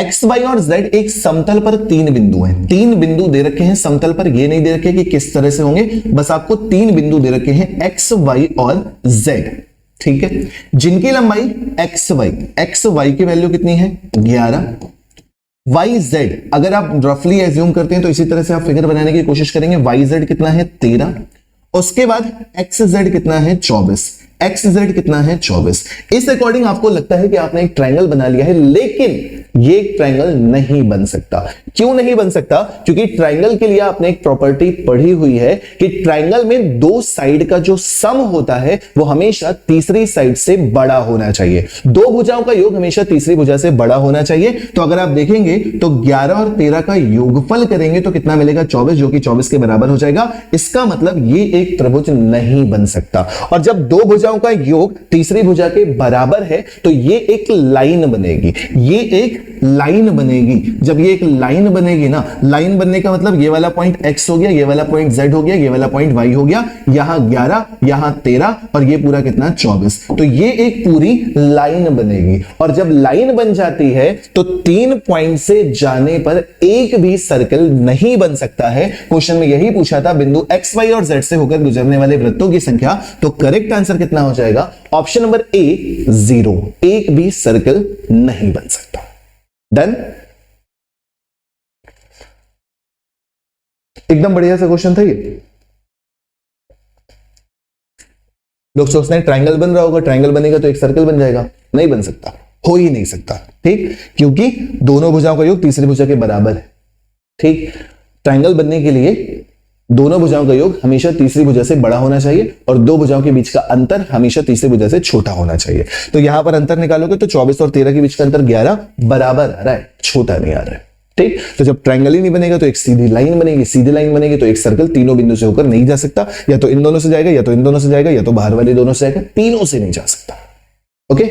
X Y और Z एक समतल पर तीन बिंदु हैं, तीन बिंदु दे रखे हैं समतल पर, ये नहीं दे रखे कि किस तरह से होंगे, बस आपको तीन बिंदु दे रखे हैं एक्स वाई और जेड, ठीक है, जिनकी लंबाई एक्स वाई की वैल्यू कितनी है 11, वाई जेड अगर आप रफली एज्यूम करते हैं तो इसी तरह से आप फिगर बनाने की कोशिश करेंगे, वाई जेड कितना है 13, उसके बाद एक्स जेड कितना है 24, एक्स जेड कितना है 24। इस अकॉर्डिंग आपको लगता है कि आपने एक ट्रायंगल बना लिया है, लेकिन ये एक ट्रायंगल नहीं बन सकता। क्यों नहीं बन सकता? क्योंकि ट्रायंगल के लिए आपने एक प्रॉपर्टी पढ़ी हुई है कि ट्रायंगल में दो साइड का जो सम होता है वो हमेशा तीसरी साइड से बड़ा होना चाहिए, दो भुजाओं का योग हमेशा तीसरी भुजा से बड़ा होना चाहिए। तो अगर आप देखेंगे तो 11 और 13 का योगफल करेंगे तो कितना मिलेगा 24, जो कि 24 के बराबर हो जाएगा। इसका मतलब ये एक त्रिभुज नहीं बन सकता। और जब दो भुजाओं का योग तीसरी भुजा के बराबर है तो ये एक लाइन बनेगी, ये एक लाइन बनेगी। जब ये एक लाइन बनेगी ना, लाइन बनने का मतलब ये वाला पॉइंट x हो गया, ये वाला पॉइंट z हो गया, ये वाला पॉइंट y हो गया, यहां 11, यहां 13 और ये पूरा कितना 24। तो ये एक पूरी लाइन बनेगी। और जब लाइन बन जाती है तो 3 पॉइंट से जाने पर एक भी सर्कल नहीं बन सकता है। क्वेश्चन में यही पूछा था बिंदु x, y और z से होकर गुजरने वाले वृत्तों की संख्या, तो करेक्ट आंसर कितना हो जाएगा? ऑप्शन नंबर ए 0, एक भी सर्कल नहीं बन सकता। डन? एकदम बढ़िया सा क्वेश्चन था ये। लोग सोचते हैं ट्रायंगल बन रहा होगा, ट्रायंगल बनेगा तो एक सर्कल बन जाएगा, नहीं बन सकता, हो ही नहीं सकता, ठीक, क्योंकि दोनों भुजाओं का योग तीसरी भुजा के बराबर है, ठीक। ट्रायंगल बनने के लिए दोनों भुजाओं का योग हमेशा तीसरी भुजा से बड़ा होना चाहिए और दो भुजाओं के बीच का अंतर हमेशा तीसरी भुजा से छोटा होना चाहिए। तो यहां पर अंतर निकालोगे तो 24 और 13 के बीच का अंतर 11 बराबर आ रहा है, छोटा नहीं आ रहा है, ठीक। तो जब ट्रायंगल ही नहीं बनेगा तो एक सीधी लाइन बनेगी, सीधी लाइन बनेगी तो एक सर्कल तीनों बिंदु से होकर नहीं जा सकता, या तो इन दोनों से जाएगा, या तो इन दोनों से जाएगा, या तो बाहर वाले दोनों से जाएगा, तीनों से नहीं जा सकता। ओके।